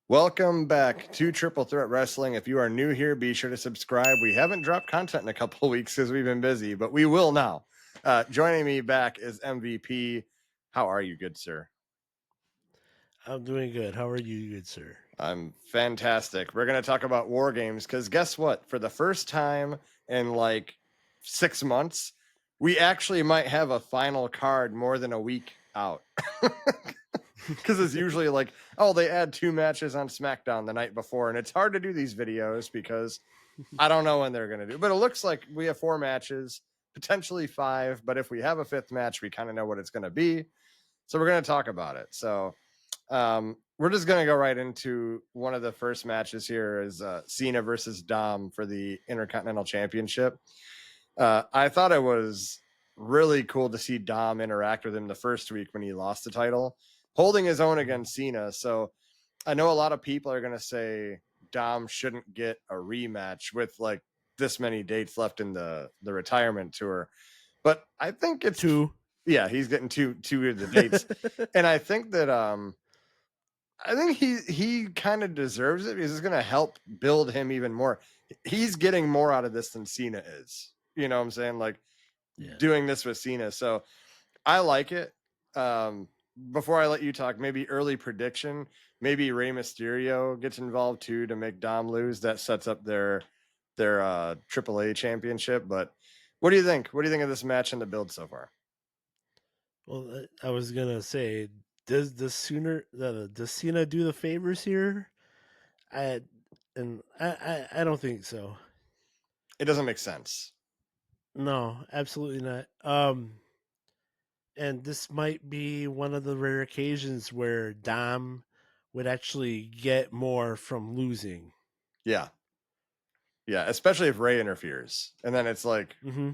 Welcome back to Triple Threat Wrestling. If you are new here, be sure to subscribe. We haven't dropped content in a couple of weeks because we've been busy, but we will now. Joining me back is MVP. How are you, good sir? I'm doing good. How are you, good sir? I'm fantastic. We're going to talk about War Games because guess what? For the first time in like 6 months, we actually might have a final card more than a week out. Because it's usually like, oh, they add 2 matches on SmackDown the night before, and it's hard to do these videos because I don't know when they're going to do. But it looks like we have 4 matches, potentially 5. But if we have a 5th match, we kind of know what it's going to be. So we're going to talk about it. So we're just going to go right into one of the first matches here is Cena versus Dom for the Intercontinental Championship. I thought it was really cool to see Dom interact with him the first week when he lost the title, holding his own against Cena. So I know a lot of people are going to say Dom shouldn't get a rematch with like this many dates left in the retirement tour. But I think it's Two. Yeah, he's getting two of the dates. And I think that I think he kind of deserves it because it's going to help build him even more. He's getting more out of this than Cena is. You know what I'm saying? Like doing this with Cena. So I like it. Before I let you talk, maybe early prediction, maybe Rey Mysterio gets involved too to make Dom lose. That sets up their AAA championship. But what do you think? What do you think of this match and the build so far? Well, I was gonna say, does Cena do the favors here? I I don't think so. It doesn't make sense. No, absolutely not. And this might be one of the rare occasions where Dom would actually get more from losing. Yeah. Yeah. Especially if Ray interferes. And then it's like, Mm-hmm.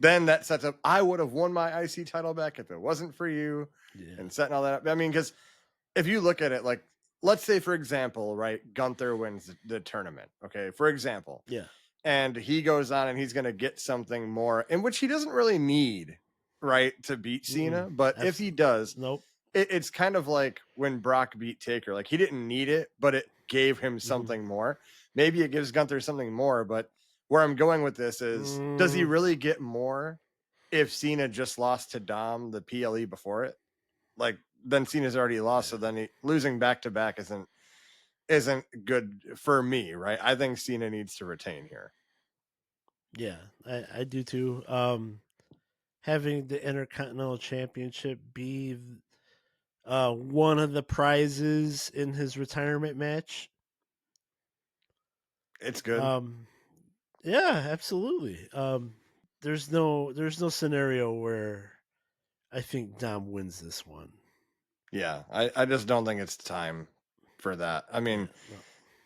then that sets up, I would have won my IC title back if it wasn't for you Yeah. and setting all that up. I mean, because if you look at it, like, let's say, for example, right, Gunther wins the tournament. Okay. For example. Yeah. And he goes on and he's going to get something more, in which he doesn't really need, right, to beat Cena. But if he does, Nope. it's kind of like when Brock beat Taker. Like he didn't need it, but it gave him something more. Maybe it gives Gunther something more. But where I'm going with this is, does he really get more if Cena just lost to Dom the PLE before it? Like then Cena's already lost, so then losing back to back isn't good for me, right? I think Cena needs to retain here. Yeah, I do too. Having the Intercontinental Championship be one of the prizes in his retirement match. It's good. Yeah, absolutely. There's no scenario where I think Dom wins this one. Yeah, I just don't think it's time for that. I mean,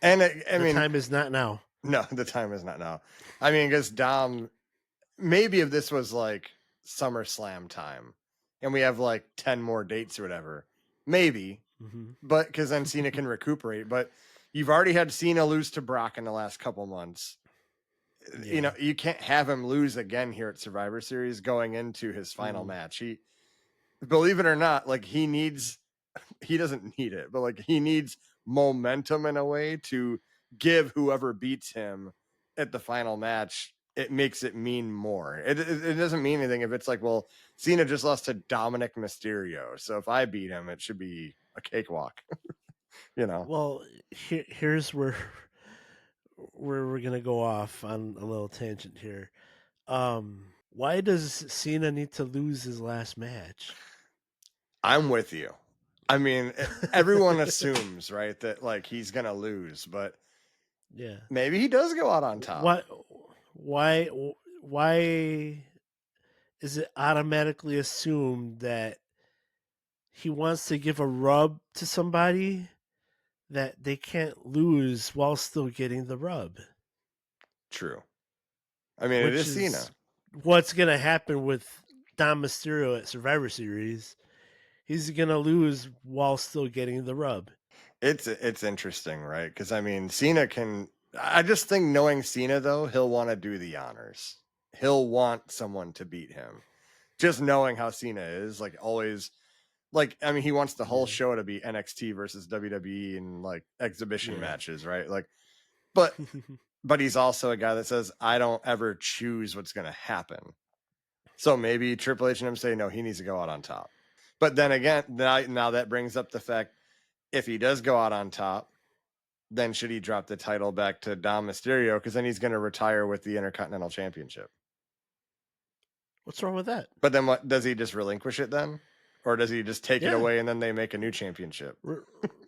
Yeah, no. and The time is not now. no, the time is not now. I mean, because Dom, maybe if this was like SummerSlam time and we have like 10 more dates or whatever, maybe, Mm-hmm. but because then Cena can recuperate. But you've already had Cena lose to Brock in the last couple months. Yeah. You know, you can't have him lose again here at Survivor Series going into his final match. He, believe it or not, like he doesn't need it, but like he needs momentum in a way to give whoever beats him at the final match. It makes it mean more. It doesn't mean anything if it's like, well, Cena just lost to Dominik Mysterio, so if I beat him, it should be a cakewalk. You know? Well, here's where we're gonna go off on a little tangent here. Why does Cena need to lose his last match? I'm with you. I mean, everyone assumes, right, that like he's gonna lose, but Yeah. maybe he does go out on top. What? Why? Why is it automatically assumed that he wants to give a rub to somebody that they can't lose while still getting the rub? True. I mean, it Which is Cena. is what's gonna happen with Dom Mysterio at Survivor Series. He's gonna lose while still getting the rub. It's interesting, right? Because I mean, Cena can. I just think knowing Cena though, he'll want to do the honors. He'll want someone to beat him. Just knowing how Cena is, like always Like, I mean, he wants the whole Yeah. show to be NXT versus WWE and like exhibition Yeah. matches, right? Like, but he's also a guy that says, I don't ever choose what's going to happen. So maybe Triple H and him say, no, he needs to go out on top. But then again, now that brings up the fact, if he does go out on top, then should he drop the title back to Dom Mysterio? Because then he's going to retire with the Intercontinental Championship. What's wrong with that? But then what, does he just relinquish it then? Or does he just take it Yeah. away and then they make a new championship?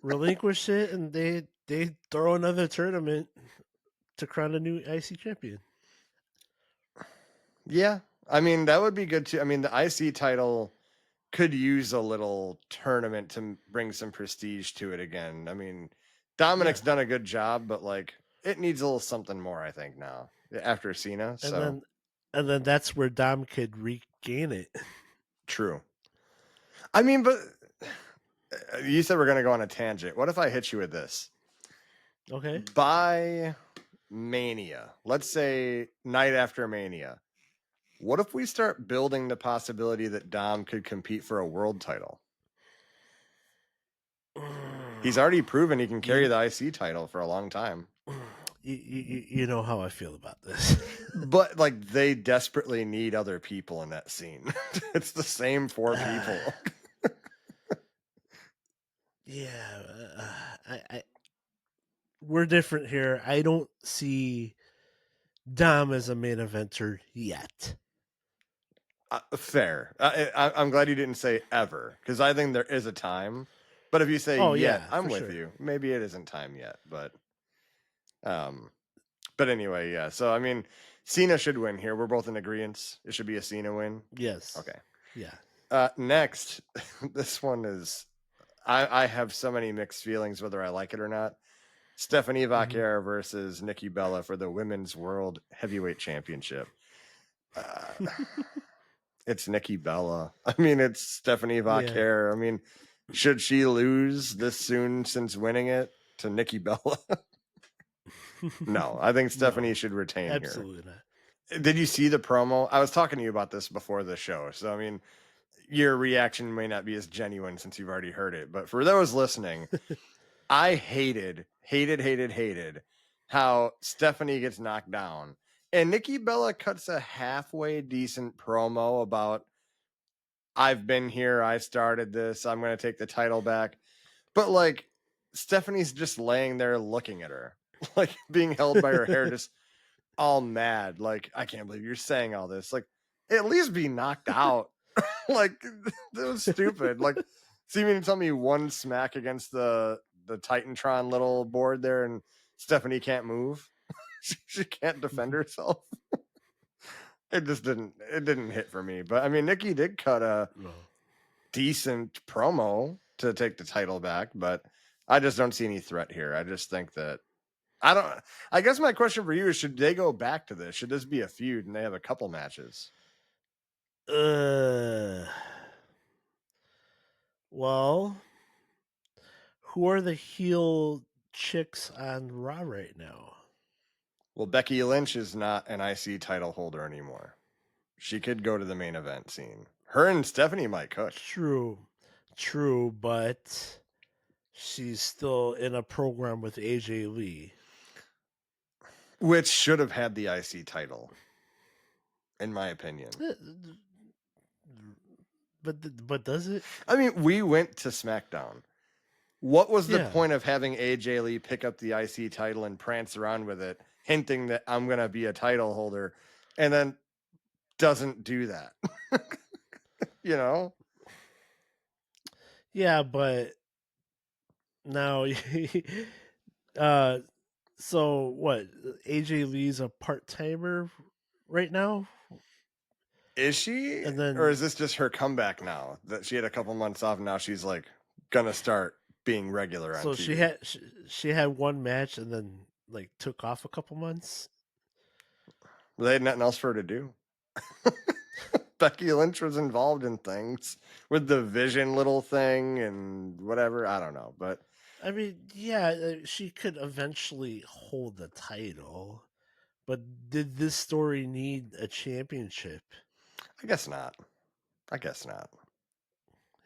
Relinquish it, and they throw another tournament to crown a new IC champion. Yeah. I mean, that would be good too. I mean, the IC title could use a little tournament to bring some prestige to it again. I mean, Dominik's done a good job, but like it needs a little something more, I think, now after Cena. So And then that's where Dom could regain it. true. I mean, but you said we're gonna go on a tangent. What if I hit you with this? Okay. By Mania, let's say night after Mania, what if we start building the possibility that Dom could compete for a world title? He's already proven he can carry the IC title for a long time. You know how I feel about this. But like they desperately need other people in that scene. It's the same four people. Yeah, we're different here. I don't see Dom as a main eventer yet. Fair. I'm glad you didn't say ever, because I think there is a time. But if you say yet, I'm with you. Maybe it isn't time yet, but anyway, yeah. So I mean, Cena should win here. We're both in agreement. It should be a Cena win. Yes. Okay. Yeah. Next, this one is. I have so many mixed feelings whether I like it or not. Stephanie Vaquer versus Nikki Bella for the Women's World Heavyweight Championship. It's Nikki Bella. I mean, it's Stephanie Vaquer. I mean, should she lose this soon since winning it to Nikki Bella? No, I think Stephanie should retain here. Absolutely not. Did you see the promo? I was talking to you about this before the show. So, I mean, your reaction may not be as genuine since you've already heard it. But for those listening, I hated how Stephanie gets knocked down. And Nikki Bella cuts a halfway decent promo about, I've been here, I started this, I'm going to take the title back. But like, Stephanie's just laying there looking at her, like being held by her hair, just all mad. Like, I can't believe you're saying all this. Like, at least be knocked out. Like, that was stupid. Like, so you mean to tell me one smack against the Titantron little board there and Stephanie can't move? She can't defend herself. It just didn't hit for me. But I mean, Nikki did cut a decent promo to take the title back, but I just don't see any threat here. I just think that I guess my question for you is, should they go back to this? Should this be a feud and they have a couple matches? Well, who are the heel chicks on Raw right now? Well, Becky Lynch is not an IC title holder anymore. She could go to the main event scene. Her and Stephanie might cook. True, but she's still in a program with AJ Lee, which should have had the IC title, in my opinion. But does it? I mean, we went to SmackDown. What was the point of having AJ Lee pick up the IC title and prance around with it, hinting that I'm going to be a title holder, and then doesn't do that? You know? Yeah, but now, so what? AJ Lee's a part timer right now. Is she? And then, or is this just her comeback now that she had a couple months off and now she's like gonna start being regular on so TV? she had one match and then like took off a couple months. They had nothing else for her to do. Becky Lynch was involved in things with the Vision little thing and whatever. I don't know, but I mean, yeah, she could eventually hold the title, but did this story need a championship? I guess not.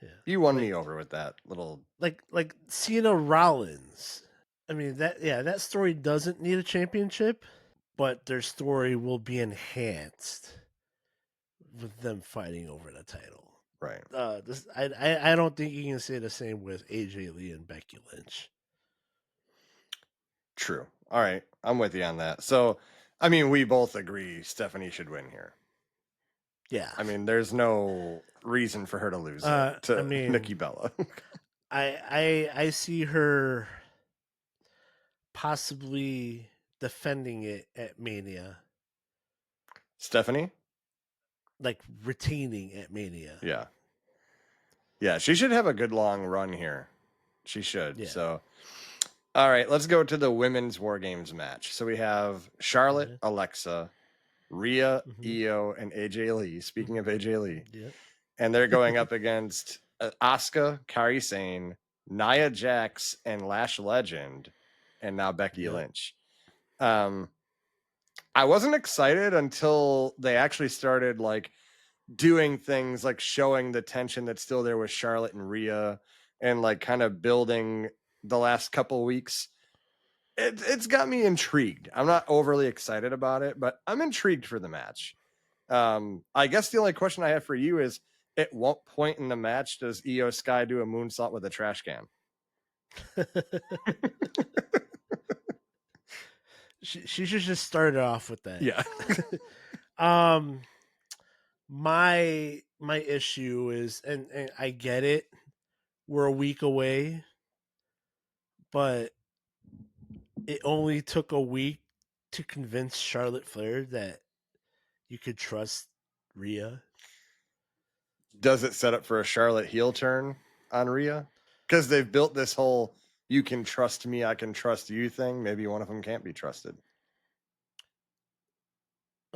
Yeah. You won Like me over with that little. like Cena Rollins. I mean that story doesn't need a championship, but their story will be enhanced with them fighting over the title. Right. I don't think you can say the same with AJ Lee and Becky Lynch. True. All right. I'm with you on that. So, I mean, we both agree Stephanie should win here. Yeah. I mean, there's no reason for her to lose it I to mean, Nikki Bella. I see her possibly defending it at Mania, Stephanie? like retaining at Mania. Yeah. Yeah, she should have a good long run here. She should. Yeah. So, all right, let's go to the women's War Games match. So we have Charlotte, Okay. Alexa, Rhea, Mm-hmm. Io, and AJ Lee. Speaking of AJ Lee, Yep. and they're going up against Asuka, Kairi Sane, Nia Jax, and Lash Legend, and now Becky Yep. Lynch. I wasn't excited until they actually started like doing things like showing the tension that's still there with Charlotte and Rhea, and like kind of building the last couple weeks. It's got me intrigued. I'm not overly excited about it, but I'm intrigued for the match. I guess the only question I have for you is, at what point in the match does Io Sky do a moonsault with a trash can? She should just start it off with that. Yeah. um my issue is and I get it. We're a week away, but it only took a week to convince Charlotte Flair that you could trust Rhea. Does it set up for a Charlotte heel turn on Rhea? Because they've built this whole "you can trust me, I can trust you" thing. Maybe one of them can't be trusted.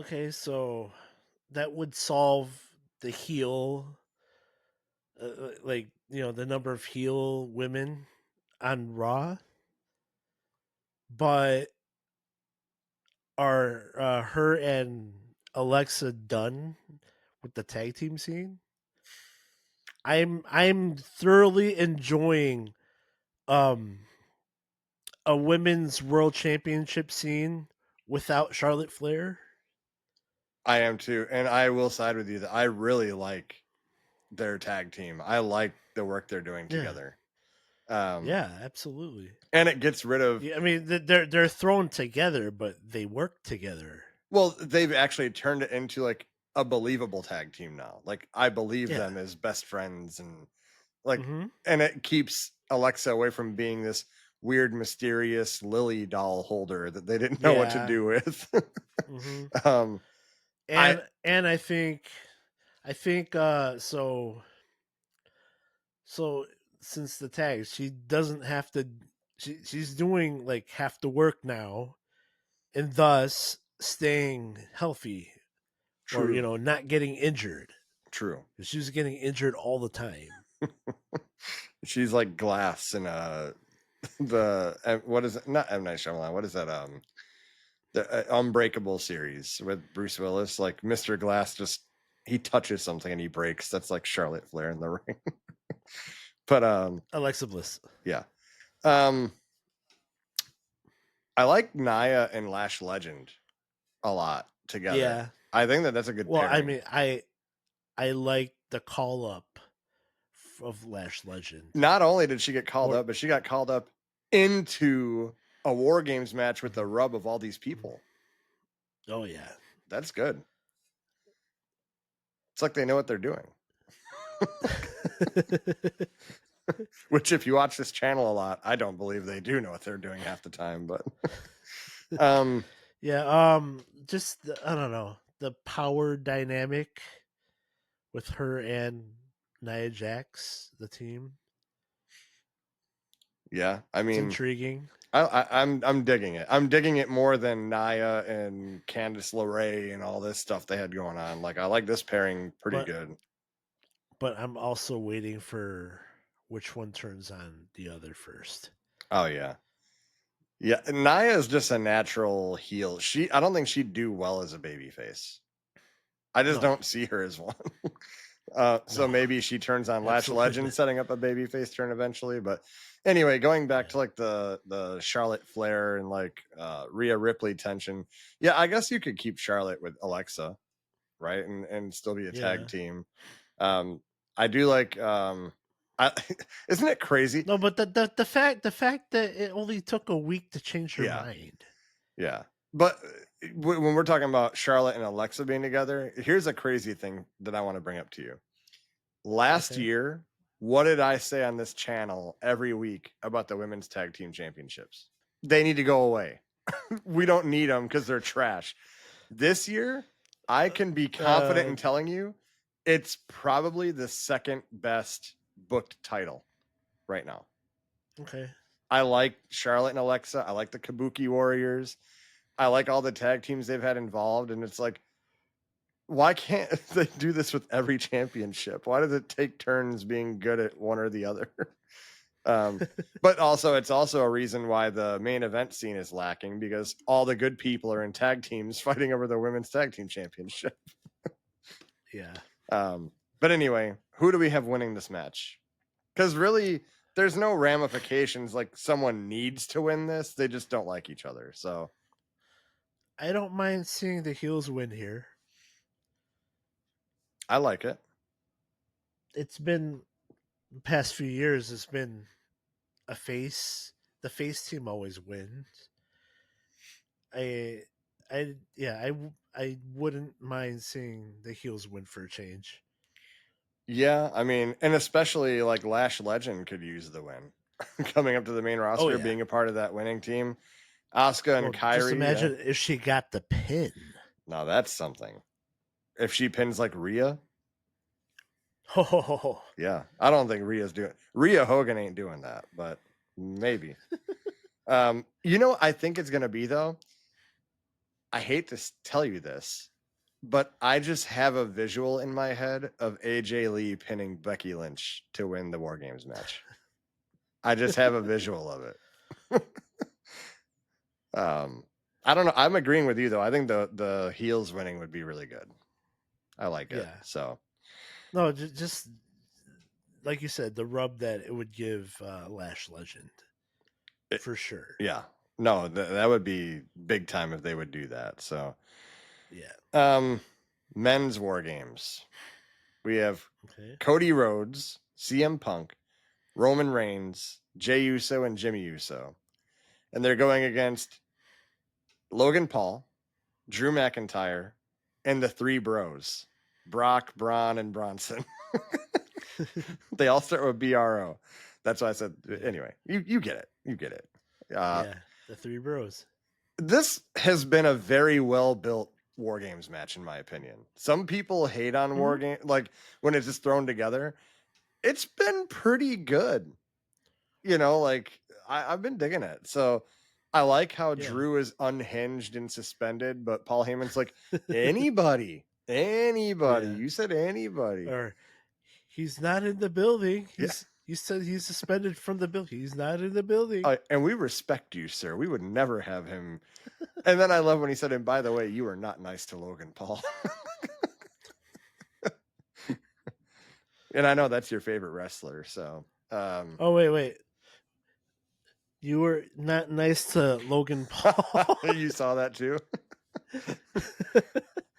Okay, so that would solve the heel, like the number of heel women on Raw, but are her and Alexa done with the tag team scene? I'm thoroughly enjoying um a women's world championship scene without Charlotte Flair. I am too, and I will side with you that I really like their tag team. I like the work they're doing Yeah, together. Um, yeah, absolutely. and it gets rid of. Yeah, I mean they're thrown together, but they work together. Well, they've actually turned it into like a believable tag team now. Like I believe Yeah. them as best friends, and like, Mm-hmm. and it keeps Alexa away from being this weird, mysterious Lily doll holder that they didn't know what to Yeah. do with. Mm-hmm. um, I And I think so since the tag, she doesn't have to. She's doing like half the work now, and thus staying healthy or true, not getting injured. true. Because she was getting injured all the time. She's like Glass in what is it? Not M Night Shyamalan. What is that? The Unbreakable series with Bruce Willis. Like Mr. Glass, just he touches something and he breaks. That's like Charlotte Flair in the ring. But Alexa Bliss. yeah. Um, I like Nia and Lash Legend a lot together. Yeah. I think that's a good Well, I pairing. mean, I like the call up of Lash Legend. Not only did she get called Or up, but she got called up into a War Games match with the rub of all these people. oh yeah. That's good. It's like they know what they're doing. Which, if you watch this channel a lot, I don't believe they do know what they're doing half the time. But yeah. Just I don't know the power dynamic with her and Nia Jax, the team. yeah, I It's mean, intriguing. I'm digging it. I'm digging it more than Nia and Candice LeRae and all this stuff they had going on. Like I like this pairing pretty good. But I'm also waiting for which one turns on the other first. Oh yeah. Yeah, Nia is just a natural heel. I don't think she'd do well as a baby face. I just No. don't see her as one. So No, maybe she turns on Lash absolutely Legend, not. setting up a babyface turn eventually. But anyway, going back to like the Charlotte Flair and like Rhea Ripley tension. Yeah, I guess you could keep Charlotte with Alexa, right, and still be a tag Yeah. team. I do like. I, isn't it crazy? No, but the fact that it only took a week to change her Yeah. mind. Yeah. But when we're talking about Charlotte and Alexa being together, here's a crazy thing that I want to bring up to you. Last Okay. year, what did I say on this channel every week about the women's tag team championships? They need to go away. We don't need them because they're trash. This year, I can be confident in telling you it's probably the second best booked title right now. Okay. I like Charlotte and Alexa. I like the Kabuki Warriors. I like all the tag teams they've had involved. And it's like, why can't they do this with every championship? Why does it take turns being good at one or the other? But also, it's also a reason why the main event scene is lacking because all the good people are in tag teams fighting over the women's tag team championship. Yeah. But anyway, who do we have winning this match? Because really, there's no ramifications. Like someone needs to win this; they just don't like each other. So I don't mind seeing the heels win here. I like it. It's been the past few years. It's been a face. The face team always wins. I, I wouldn't mind seeing the heels win for a change. Yeah, I mean, and especially like Lash Legend could use the win coming up to the main Oh roster, yeah. being a part of that winning team. Asuka and Well, just Kyrie, yeah. imagine if she got the pin. Now that's something. If she pins like Rhea, Ho ho ho ho. yeah, I don't think Rhea's doing. Rhea Hogan ain't doing that, but maybe. You know, what I think it's gonna be though. I hate to tell you this, but I just have a visual in my head of AJ Lee pinning Becky Lynch to win the War Games match. I just have a visual of it. I don't know. I'm agreeing with you though. I think the heels winning would be really good. I like it. Yeah. So No, just like you said, the rub that it would give Lash Legend for sure. yeah, no, that would be big time if they would do that. So Yeah. men's War Games. We have Okay. Cody Rhodes, CM Punk, Roman Reigns, Jey Uso, and Jimmy Uso, and they're going against Logan Paul, Drew McIntyre, and the Three Bros, Brock, Braun, and Bronson. They all start with BRO. That's why I said anyway. You get it. You get it. Yeah. The Three Bros. This has been a very well built War Games match, in my opinion. Some people hate on War Game, like when it's just thrown together. It's been pretty good. You know, like I've been digging it. So I like how Drew is unhinged and suspended, but Paul Heyman's like, anybody. Yeah. You said anybody. Or he's not in the building. Yeah. You said he's suspended from the building. He's not in the building. And we respect you, sir. We would never have him. And then I love when he said, and by the way, you were not nice to Logan Paul. And I know that's your favorite wrestler. So, Oh, wait. You were not nice to Logan Paul. You saw that too?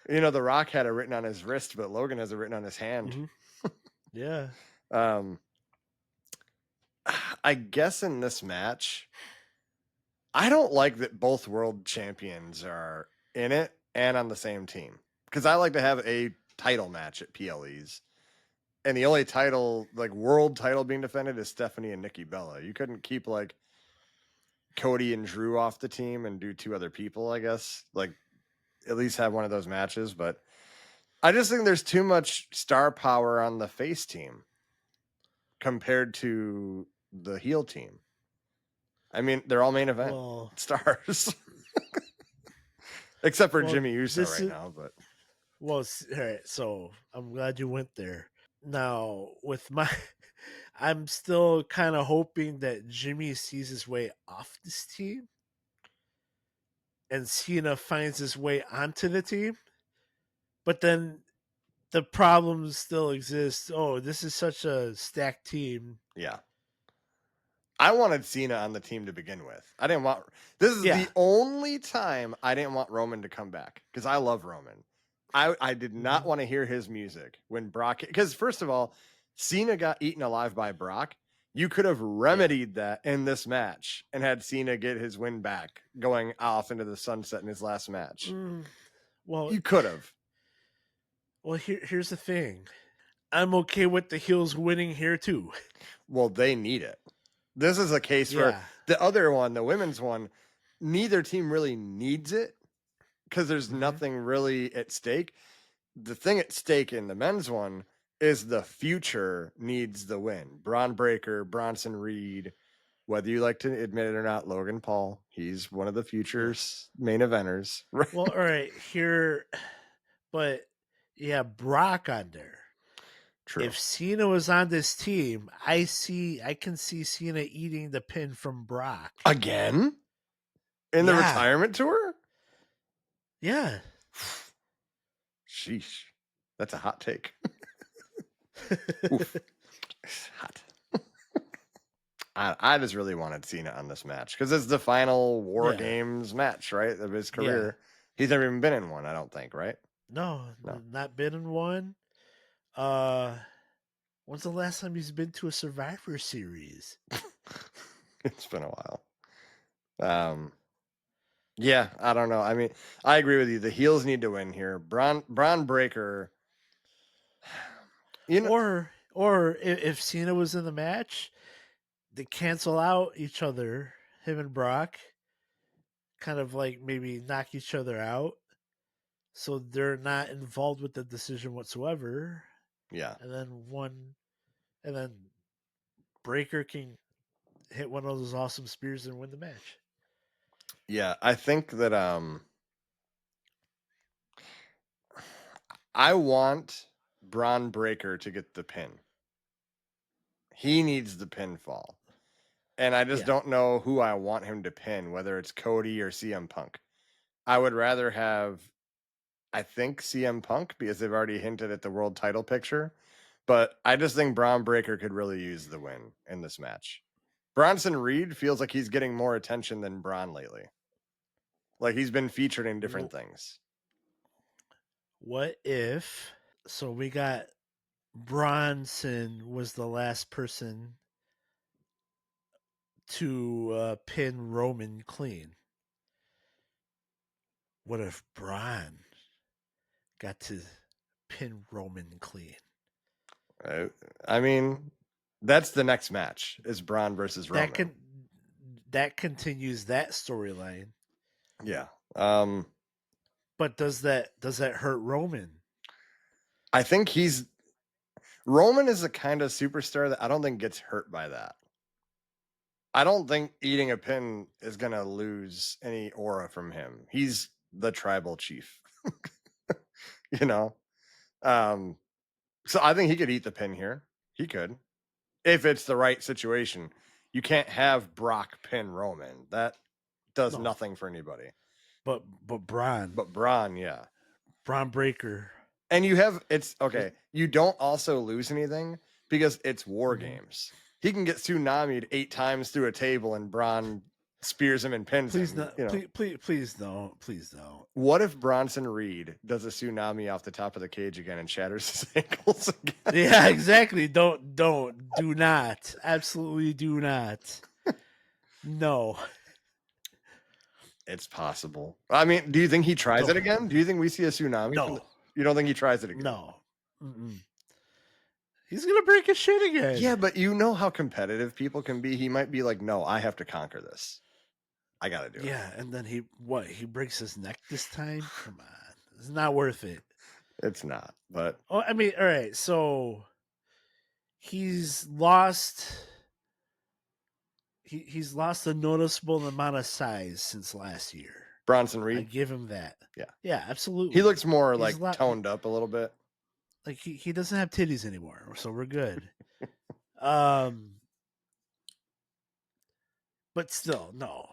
You know, The Rock had it written on his wrist, but Logan has it written on his hand. Mm-hmm. Yeah. I guess in this match, I don't like that both world champions are in it and on the same team because I like to have a title match at PLEs. And the only title, like world title being defended is Stephanie and Nikki Bella. You couldn't keep like Cody and Drew off the team and do two other people, I guess. Like at least have one of those matches. But I just think there's too much star power on the face team compared to the heel team. I mean, they're all main event stars. Except for Jimmy Uso right now, but all right, so I'm glad you went there. Now, with my I'm still kind of hoping that Jimmy sees his way off this team and Cena finds his way onto the team. But then the problems still exist. Oh, this is such a stacked team. Yeah. I wanted Cena on the team to begin with. I didn't want. This is Yeah. the only time I didn't want Roman to come back because I love Roman. I did not want to hear his music when Brock. Because first of all, Cena got eaten alive by Brock. You could have remedied that in this match and had Cena get his win back, going off into the sunset in his last match. Well, You could have. Well, here's the thing. I'm okay with the heels winning here too. Well, they need it. This is a case for the other one, the women's one. Neither team really needs it because there's nothing really at stake. The thing at stake in the men's one is the future needs the win. Braun Breaker, Bronson Reed, whether you like to admit it or not, Logan Paul, he's one of the future's main eventers. Well, all right, here, but yeah, Brock on there. True. If Cena was on this team, I can see Cena eating the pin from Brock again in the retirement tour. Yeah. Sheesh, that's a hot take. Hot. I just really wanted Cena on this match because it's the final War Games match, right, of his career. He's never even been in one, I don't think, right? No, not been in one. When's the last time he's been to a Survivor Series? It's been a while. Yeah, I don't know. I mean, I agree with you. The heels need to win here. Braun Breaker. You know, or if Cena was in the match, they cancel out each other, him and Brock, kind of like maybe knock each other out, so they're not involved with the decision whatsoever. Yeah, and then Breaker can hit one of those awesome spears and win the match. Yeah, I think that I want Braun Breaker to get the pin. He needs the pinfall. And I just don't know who I want him to pin, whether it's Cody or CM Punk. I would rather have, I think, CM Punk because they've already hinted at the world title picture. But I just think Braun Breaker could really use the win in this match. Bronson Reed feels like he's getting more attention than Braun lately. Like he's been featured in different things. What if, so we got Bronson was the last person to pin Roman clean. What if Braun got to pin Roman clean? I mean, that's the next match is Braun versus Roman. That continues that storyline. Yeah. But does that hurt Roman? I think Roman is the kind of superstar that I don't think gets hurt by that. I don't think eating a pin is going to lose any aura from him. He's the tribal chief. You know? So I think he could eat the pin here. He could. If it's the right situation. You can't have Brock pin Roman. That does nothing for anybody. But Braun. But Braun, yeah. Braun Breaker. And you don't also lose anything because it's War Games. He can get tsunami'd 8 times through a table and Braun spears him and pins him. Please don't. What if Bronson Reed does a tsunami off the top of the cage again and shatters his ankles again? Yeah, exactly. Do not. Absolutely do not. No. It's possible. I mean, do you think he tries it again? Do you think we see a tsunami? No. You don't think he tries it again? No. Mm-mm. He's going to break his shit again. Yeah, but you know how competitive people can be. He might be like, no, I have to conquer this. I got to do it. Yeah, and then he breaks his neck this time? Come on. It's not worth it. It's not, but... Oh, I mean, all right, so he's lost... He's lost a noticeable amount of size since last year. Bronson Reed? I give him that. Yeah. Yeah, absolutely. He looks more toned up a little bit. Like he doesn't have titties anymore, so we're good. But still, no.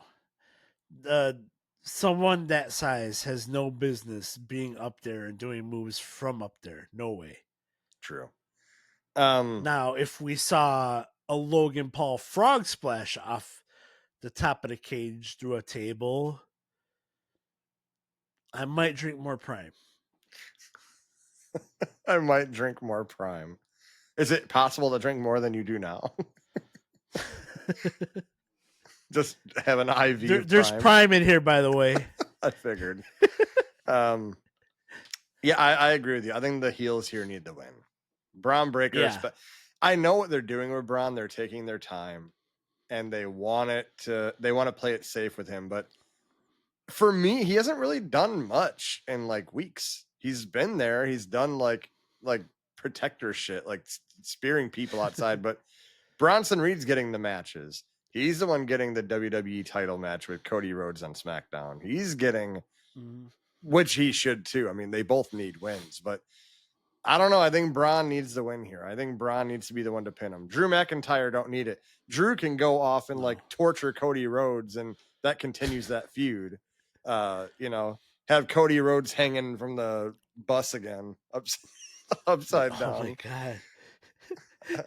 someone that size has no business being up there and doing moves from up there. No way. True. Now, if we saw a Logan Paul frog splash off the top of the cage through a table, I might drink more Prime. I might drink more Prime. Is it possible to drink more than you do now? Just have an IV of There's Prime. Prime in here, by the way. I figured. Yeah, I agree with you. I think the heels here need the win. Braun Breaker, Yeah. I know what they're doing with Braun. They're taking their time, and they want to play it safe with him. But for me, he hasn't really done much in like weeks. He's been there. He's done like protector shit, like spearing people outside. But Bronson Reed's getting the matches. He's the one getting the WWE title match with Cody Rhodes on SmackDown. He's getting, which he should too. I mean, they both need wins, but I don't know. I think Braun needs the win here. I think Braun needs to be the one to pin him. Drew McIntyre don't need it. Drew can go off and like torture Cody Rhodes, and that continues that feud. Have Cody Rhodes hanging from the bus again, upside down. Oh my god. I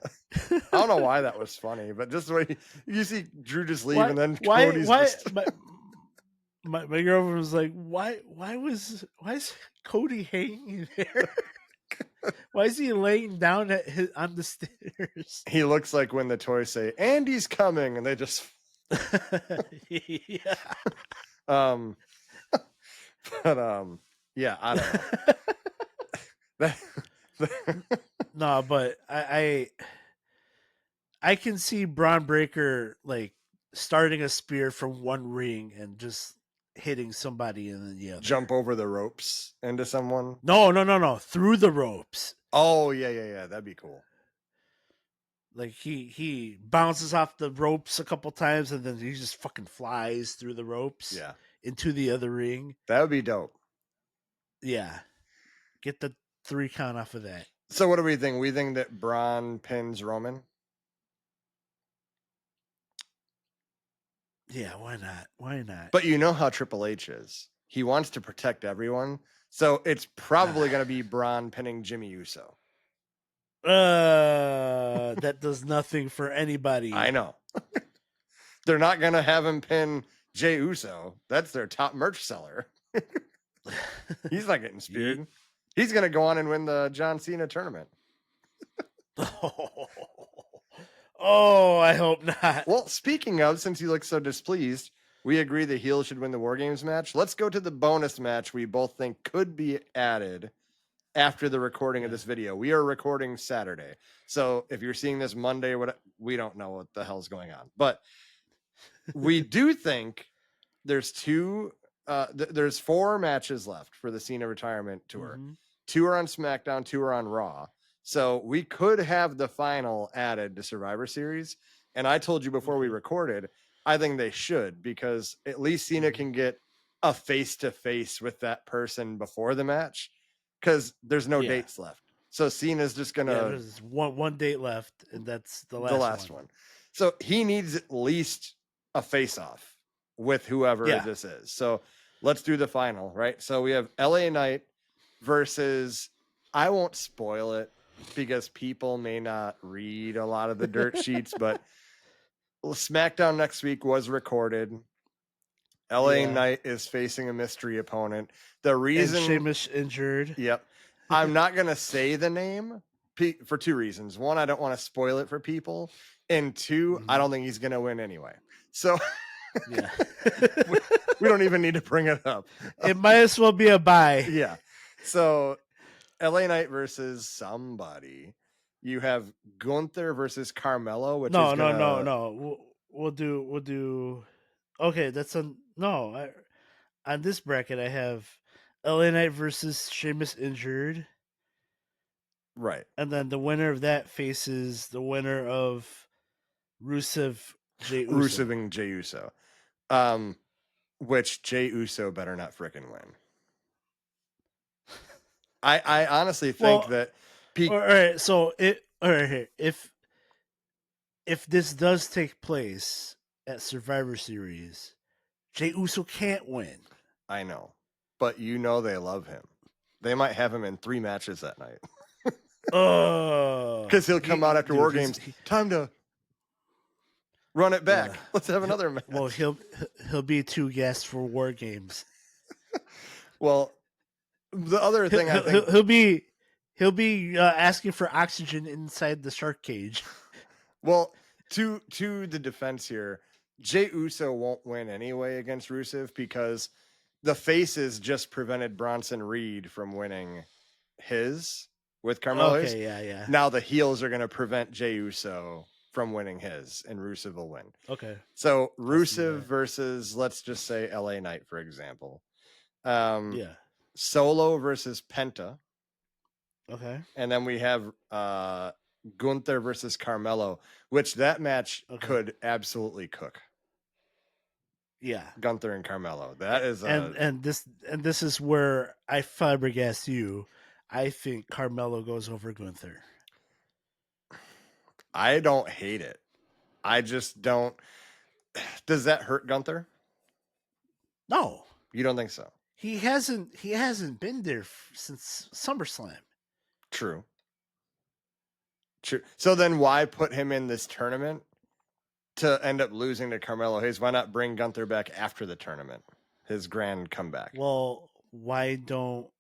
don't know why that was funny, but just the way you see Drew just leave and then Cody's just... my girlfriend was like, why is Cody hanging there? Why is he laying down on the stairs? He looks like when the toys say Andy's coming and they just yeah. Yeah, I don't know. No, but I can see Braun Breaker like starting a spear from one ring and just hitting somebody in the other. Jump over the ropes into someone? No. Through the ropes. Oh, yeah. That'd be cool. Like he bounces off the ropes a couple times and then he just fucking flies through the ropes into the other ring. That would be dope. Yeah. Get the 3 count off of that. So what do we think? We think that Braun pins Roman? Yeah, why not? Why not? But you know how Triple H is. He wants to protect everyone. So it's probably going to be Braun pinning Jimmy Uso. That does nothing for anybody. I know. They're not going to have him pin Jey Uso. That's their top merch seller. He's not getting speared. He's going to go on and win the John Cena tournament. Oh, I hope not. Well, speaking of, since you look so displeased, we agree the heel should win the War Games match. Let's go to the bonus match we both think could be added after the recording of this video. We are recording Saturday. So if you're seeing this Monday, we don't know what the hell's going on. But we do think there's there's 4 matches left for the Cena retirement tour. 2 are on SmackDown, 2 are on Raw. So we could have the final added to Survivor Series. And I told you before we recorded, I think they should, because at least Cena can get a face-to-face with that person before the match, because there's no dates left. So Cena's just going to... Yeah, there's one date left, and that's the last one. So he needs at least a face-off with whoever this is. So let's do the final, right? So we have LA Knight versus... I won't spoil it, because people may not read a lot of the dirt sheets, but SmackDown next week was recorded. LA Knight is facing a mystery opponent. The reason... And Sheamus injured. Yep. I'm not going to say the name for 2 reasons. 1, I don't want to spoil it for people. And 2, I don't think he's going to win anyway. So we don't even need to bring it up. It might as well be a bye. Yeah. So LA Knight versus somebody. You have Gunther versus Carmelo, which no. We'll do. Okay, that's on this bracket. I have LA Knight versus Sheamus injured, right? And then the winner of that faces the winner of Rusev and Jey Uso. Which Jey Uso better not frickin' win. I honestly think that... all right, so if this does take place at Survivor Series, Jey Uso can't win. I know, but you know they love him. They might have him in 3 matches that night. Oh, Because he'll come out after War Games. Time to run it back. Let's have another match. Well, he'll be too gassed for War Games. Well, the other thing I think he'll be asking for oxygen inside the shark cage. Well, to the defense here, Jey Uso won't win anyway against Rusev because the faces just prevented Bronson Reed from winning his with Carmelo. Okay, yeah. Now the heels are going to prevent Jey Uso from winning his, and Rusev will win. Okay. So Rusev versus, let's just say, LA Knight, for example. Yeah. Solo versus Penta. Okay. And then we have Gunther versus Carmelo, which that match could absolutely cook. Yeah. Gunther and Carmelo. That is and this is where I flabbergast you. I think Carmelo goes over Gunther. I don't hate it. I just don't. Does that hurt Gunther? No. You don't think so? He hasn't been there since SummerSlam. True. So then why put him in this tournament to end up losing to Carmelo Hayes? Why not bring Gunther back after the tournament? His grand comeback. Well, why don't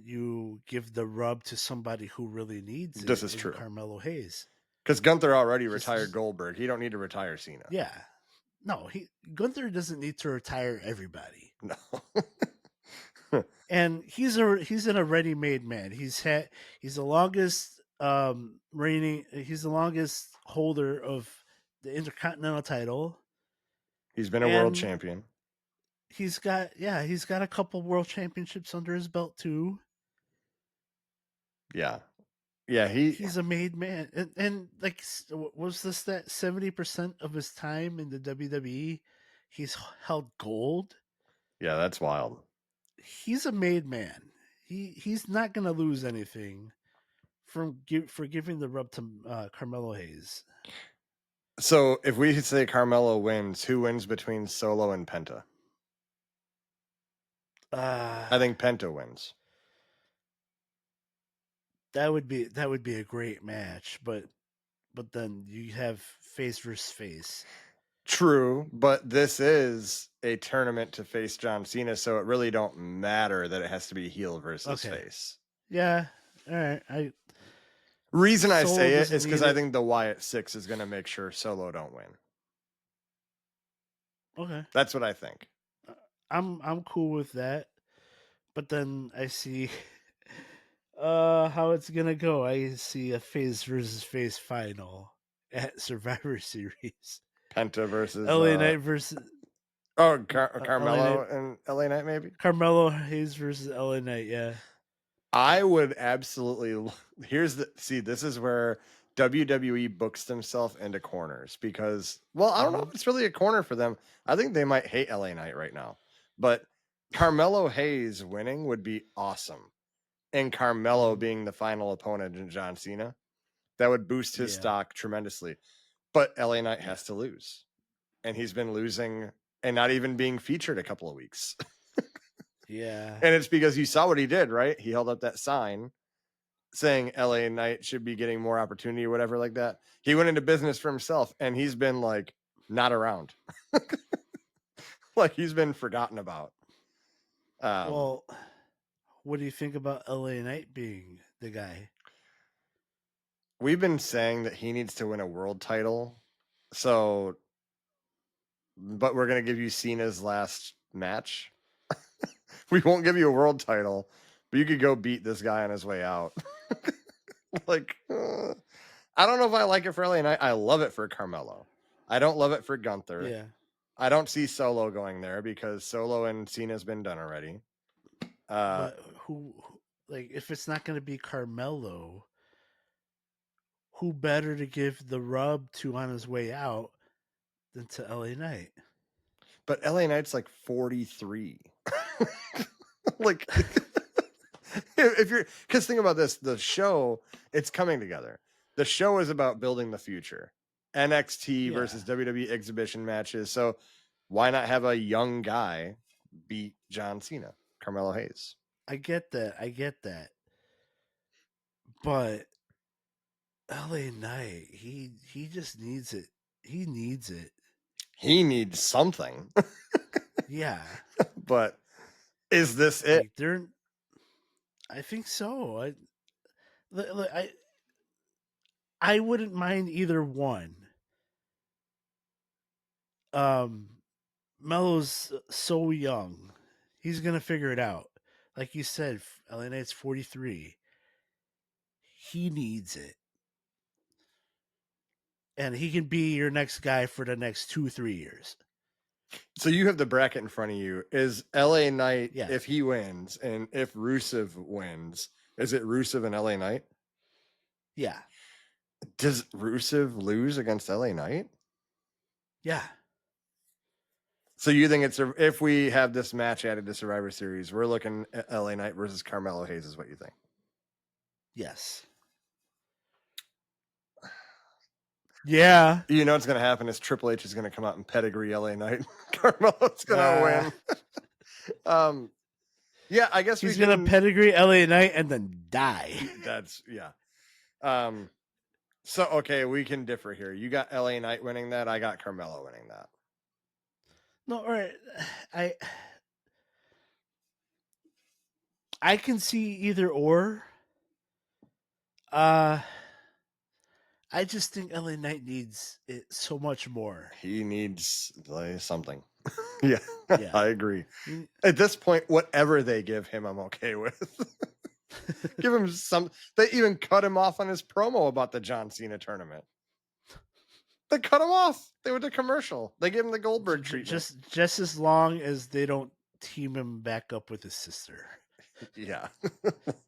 you give the rub to somebody who really needs it? This is true. Carmelo Hayes. Because Gunther already retired Goldberg. He don't need to retire Cena. Yeah. No, Gunther doesn't need to retire everybody. No. And he's in a ready-made man. He's the longest he's the longest holder of the Intercontinental title. He's been a world champion. He's got a couple world championships under his belt too. Yeah. Yeah, he's a made man. And like, was this that 70% of his time in the WWE he's held gold? Yeah, that's wild. He's a made man. He's not going to lose anything for giving the rub to Carmelo Hayes. So if we say Carmelo wins, who wins between Solo and Penta? I think Penta wins. That would be a great match, but then you have face versus face. True, but this is a tournament to face John Cena, so it really don't matter that it has to be heel versus face. Yeah, all right. Reason I say it is because I think the Wyatt Six is going to make sure Solo don't win. Okay, that's what I think. I'm cool with that, but then I see how it's gonna go. I see a face versus face final at Survivor Series. Penta versus LA Knight versus Carmelo and LA Knight, maybe Carmelo Hayes versus LA Knight. Yeah, I would absolutely. This is where WWE books themselves into corners because, well, I don't know if it's really a corner for them. I think they might hate LA Knight right now, but Carmelo Hayes winning would be awesome, and Carmelo being the final opponent in John Cena, that would boost his stock tremendously. But LA Knight has to lose, and he's been losing and not even being featured a couple of weeks. Yeah. And it's because you saw what he did, right? He held up that sign saying LA Knight should be getting more opportunity or whatever like that. He went into business for himself, and he's been like not around. Like he's been forgotten about. Well, what do you think about LA Knight being the guy? We've been saying that he needs to win a world title. So, but we're going to give you Cena's last match. We won't give you a world title, but you could go beat this guy on his way out. Like, I don't know if I like it for LA Knight. I love it for Carmelo. I don't love it for Gunther. Yeah. I don't see Solo going there because Solo and Cena's been done already. But who, like, if it's not going to be Carmelo, who better to give the rub to on his way out than to LA Knight? But LA Knight's like 43. Like, if you're, because think about this, the show, it's coming together. The show is about building the future. NXT versus WWE exhibition matches. So Why not have a young guy beat John Cena, Carmelo Hayes? I get that. But LA Knight, he just needs it. He needs it. He needs something. Yeah. But is this it? Like they're I think so. I wouldn't mind either one. Melo's so young. He's going to figure it out. Like you said, LA Knight's 43. He needs it. And he can be your next guy for the next 2-3 years. So you have the bracket in front of you. Is LA Knight, Yeah. if he wins, and if Rusev wins, is it Rusev and LA Knight? Yeah. Does Rusev lose against LA Knight? Yeah. So you think it's if we have this match added to Survivor Series, we're looking at LA Knight versus Carmelo Hayes is what you think? Yes. Yeah. You know what's going to happen is Triple H is going to come out and pedigree LA Knight. Carmelo's going to win. Yeah, I guess he's going to pedigree LA Knight and then die. That's, yeah. So, okay, we can differ here. You got LA Knight winning that. I got Carmelo winning that. No, all right. I can see either or. I just think LA Knight needs it so much more. He needs something. Yeah, Yeah. I agree. At this point, whatever they give him, I'm okay with. Give him some. They even cut him off on his promo about the John Cena tournament. They cut him off. They went to commercial. They gave him the Goldberg treatment. Just as long as they don't team him back up with his sister. Yeah.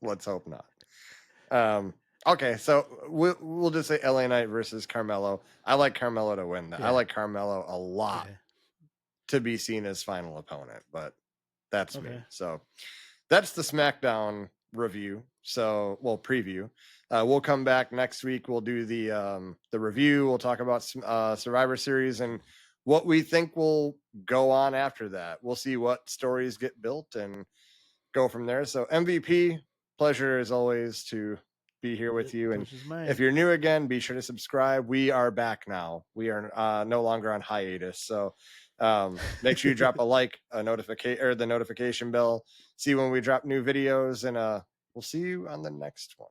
Let's hope not. Okay, so we'll just say LA Knight versus Carmelo. I like Carmelo to win that. Yeah. I like Carmelo a lot to be seen as final opponent, but that's me. So that's the SmackDown review. So, well, preview. We'll come back next week. We'll do the review. We'll talk about Survivor Series and what we think will go on after that. We'll see what stories get built and go from there. So MVP, pleasure as always to be here with you. And if you're new again, be sure to subscribe. We are back now. We are no longer on hiatus. So make sure you drop a like, a notification, or the notification bell. See when we drop new videos, and we'll see you on the next one.